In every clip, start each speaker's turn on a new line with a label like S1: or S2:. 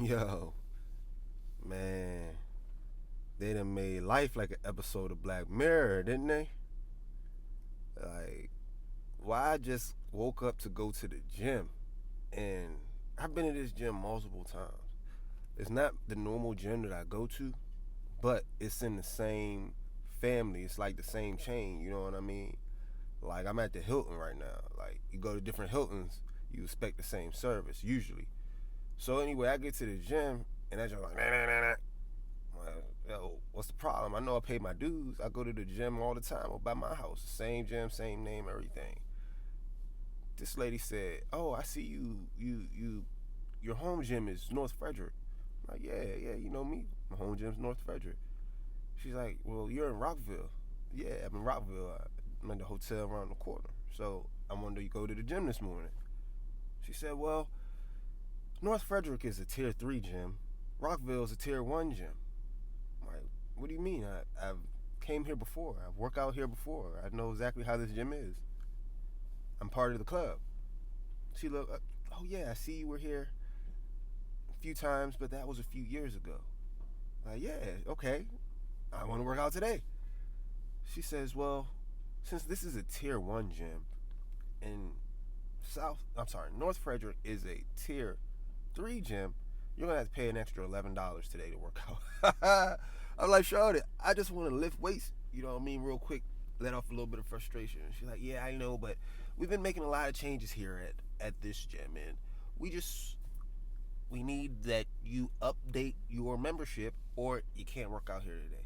S1: Yo, man, they done made life like an episode of Black Mirror, didn't they? Like, why I just woke up to go to the gym, and I've been to this gym multiple times. It's not the normal gym that I go to, but it's in the same family. It's like the same chain, you know what I mean? Like, I'm at the Hilton right now. Like, you go to different Hiltons, you expect the same service, usually. So, anyway, I get to the gym, and I just like, nah, nah, nah, nah. Like, yo, what's the problem? I know I pay my dues. I go to the gym all the time by my house. Same gym, same name, everything. This lady said, "Oh, I see your home gym is North Frederick." I'm like, yeah, you know me. My home gym's North Frederick. She's like, "Well, you're in Rockville." Yeah, I'm in Rockville. I'm in the hotel around the corner. So I wanted to go to the gym this morning. She said, "Well, North Frederick is a tier 3 gym. Rockville is a tier 1 gym." I'm like, what do you mean? I've came here before. I've worked out here before. I know exactly how this gym is. I'm part of the club. She looked, oh yeah, I see you were here a few times, but that was a few years ago. Like, yeah, okay. I want to work out today. She says, well, since this is a tier 1 gym and North Frederick is a tier 3 gym, you're going to have to pay an extra $11 today to work out. I'm like, Charlotte, I just want to lift weights, you know what I mean, real quick, let off a little bit of frustration. She's like, yeah, I know, but we've been making a lot of changes here at this gym, and we just we need that you update your membership or you can't work out here today.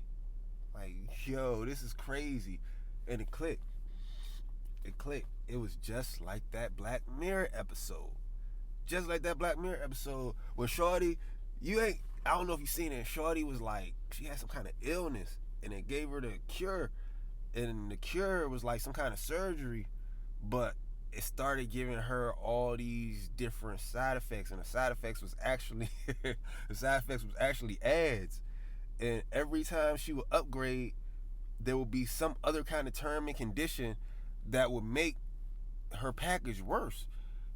S1: Like, yo, this is crazy. And it clicked. It clicked. It was just like that Black Mirror episode. Just like that Black Mirror episode where Shorty, you ain't, I don't know if you seen it, Shorty was like, she had some kind of illness and it gave her the cure. And the cure was like some kind of surgery, but it started giving her all these different side effects, and the side effects was actually the side effects was actually ads. And every time she would upgrade, there would be some other kind of term and condition that would make her package worse.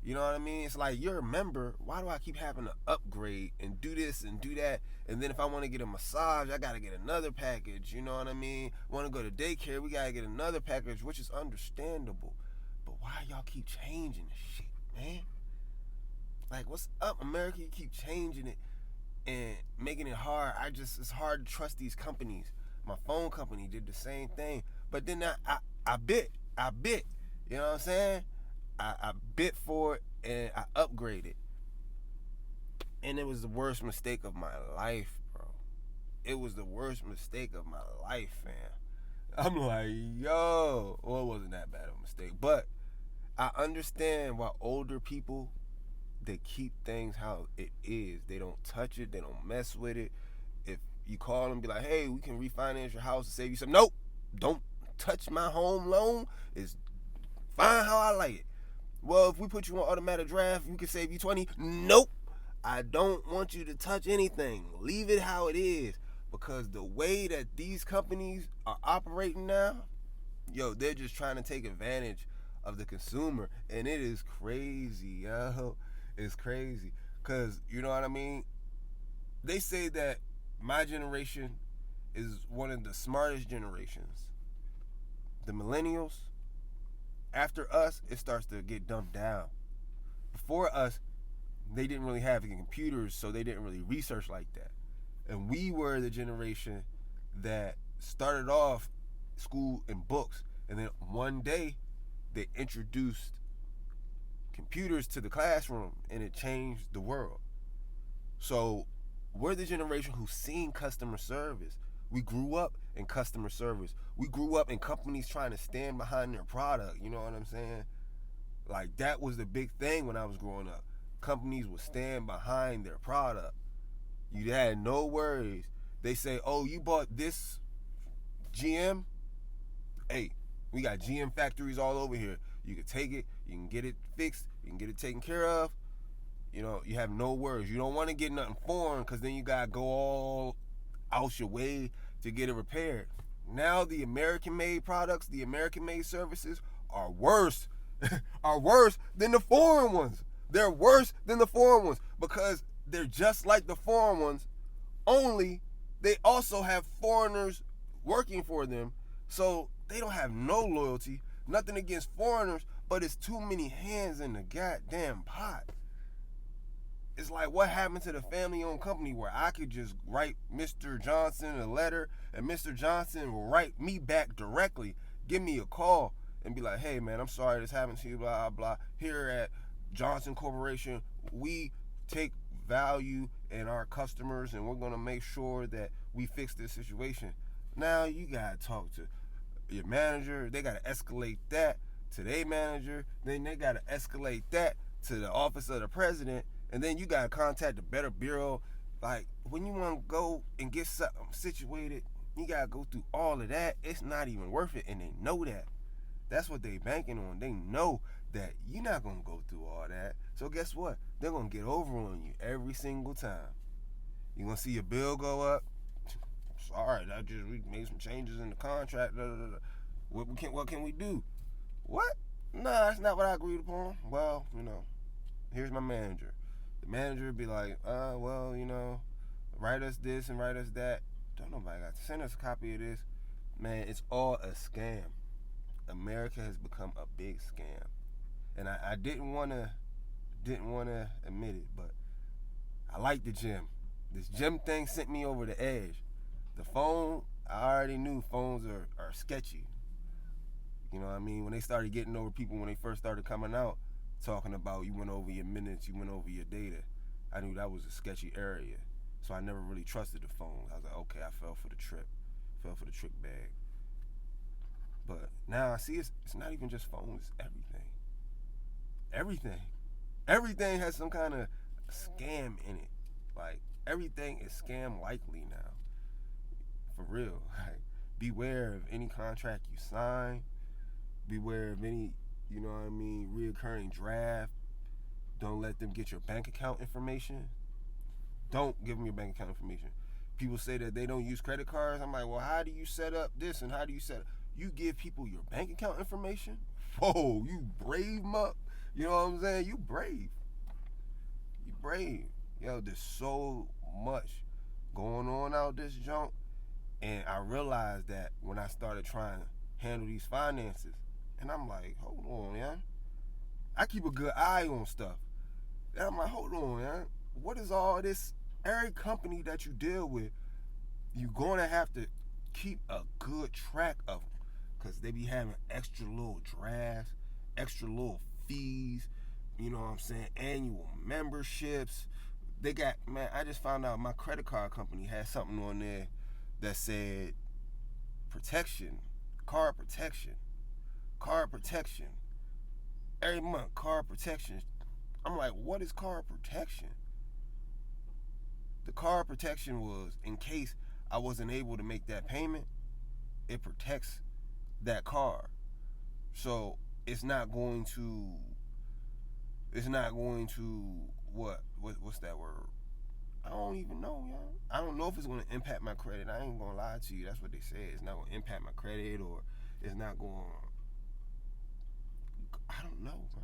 S1: You know what I mean? It's like, you're a member. Why do I keep having to upgrade and do this and do that? And then if I want to get a massage, I got to get another package. You know what I mean? Want to go to daycare, we got to get another package, which is understandable. But why y'all keep changing this shit, man? Like, what's up, America? You keep changing it and making it hard. It's hard to trust these companies. My phone company did the same thing. But then I bit. You know what I'm saying? I bit for it and I upgraded. And it was the worst mistake of my life, bro. It was the worst mistake of my life, fam. I'm like, yo. Well, it wasn't that bad of a mistake. But I understand why older people, they keep things how it is. They don't touch it. They don't mess with it. If you call them, be like, hey, we can refinance your house to save you some. Nope. Don't touch my home loan. It's fine how I like it. Well, if we put you on automatic draft, we can save you 20. Nope. I don't want you to touch anything. Leave it how it is. Because the way that these companies are operating now, yo, they're just trying to take advantage of the consumer. And it is crazy, yo. It's crazy. Because, you know what I mean? They say that my generation is one of the smartest generations. The millennials, after us, it starts to get dumbed down. Before us, they didn't really have computers, so they didn't really research like that. And we were the generation that started off school in books, and then one day they introduced computers to the classroom, and it changed the world. So we're the generation who's seen customer service. We grew up in customer service. We grew up in companies trying to stand behind their product. You know what I'm saying? Like, that was the big thing when I was growing up. Companies would stand behind their product. You had no worries. They say, oh, you bought this GM? Hey, we got GM factories all over here. You can take it, you can get it fixed, you can get it taken care of. You know, you have no worries. You don't want to get nothing foreign, because then you got to go all out your way to get it repaired. Now the American-made products, the American-made services are worse, are worse than the foreign ones. They're worse than the foreign ones because they're just like the foreign ones, only they also have foreigners working for them, so they don't have no loyalty. Nothing against foreigners, but it's too many hands in the goddamn pot. It's like, what happened to the family-owned company where I could just write Mr. Johnson a letter and Mr. Johnson will write me back directly, give me a call, and be like, hey, man, I'm sorry this happened to you, blah, blah. Here at Johnson Corporation, we take value in our customers, and we're going to make sure that we fix this situation. Now you got to talk to your manager. They got to escalate that to their manager. Then they got to escalate that to the office of the president. And then you got to contact the Better Bureau. Like, when you want to go and get something situated, you got to go through all of that. It's not even worth it, and they know that. That's what they banking on. They know that you're not going to go through all that. So guess what? They're going to get over on you every single time. You're going to see your bill go up. Sorry, we made some changes in the contract. What can we do? What? Nah, that's not what I agreed upon. Well, here's my manager. The manager would be like, write us this and write us that. Don't nobody got to send us a copy of this. Man, it's all a scam. America has become a big scam. And I didn't want to admit it, but I like the gym. This gym thing sent me over the edge. The phone, I already knew phones are sketchy. You know what I mean? When they started getting over people, when they first started coming out, talking about you went over your minutes, you went over your data, I knew that was a sketchy area. So I never really trusted the phone. I was like, okay, I fell for the trick bag. But now I see it's not even just phones, it's everything. Everything has some kind of scam in it. Like, everything is scam likely now. For real. Like, beware of any contract you sign. Beware of any, reoccurring draft. Don't let them get your bank account information. Don't give them your bank account information. People say that they don't use credit cards. I'm like, well, how do you set up this and how do you set up? You give people your bank account information? Whoa, you brave muck. You know what I'm saying? You brave. Yo, there's so much going on out this junk. And I realized that when I started trying to handle these finances. And I'm like, hold on, man. I keep a good eye on stuff. And I'm like, hold on, man. What is all this? Every company that you deal with, you're going to have to keep a good track of them. Because they be having extra little drafts, extra little fees, you know what I'm saying, annual memberships. They got, man, I just found out my credit card company had something on there that said protection, card protection. Every month, card protection. I'm like, what is card protection? The card protection was in case I wasn't able to make that payment, it protects that card. So it's not going to what's that word? I don't even know, y'all. I don't know if it's going to impact my credit. I ain't going to lie to you. That's what they say. It's not going to impact my credit, or it's not going I don't know, bro.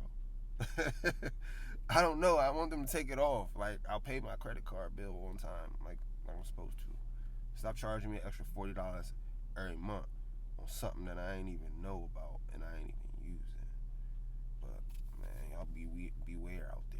S1: I don't know. I want them to take it off. Like, I'll pay my credit card bill on time, like I'm supposed to. Stop charging me an extra $40 every month on something that I ain't even know about and I ain't even using. But, man, y'all beware out there.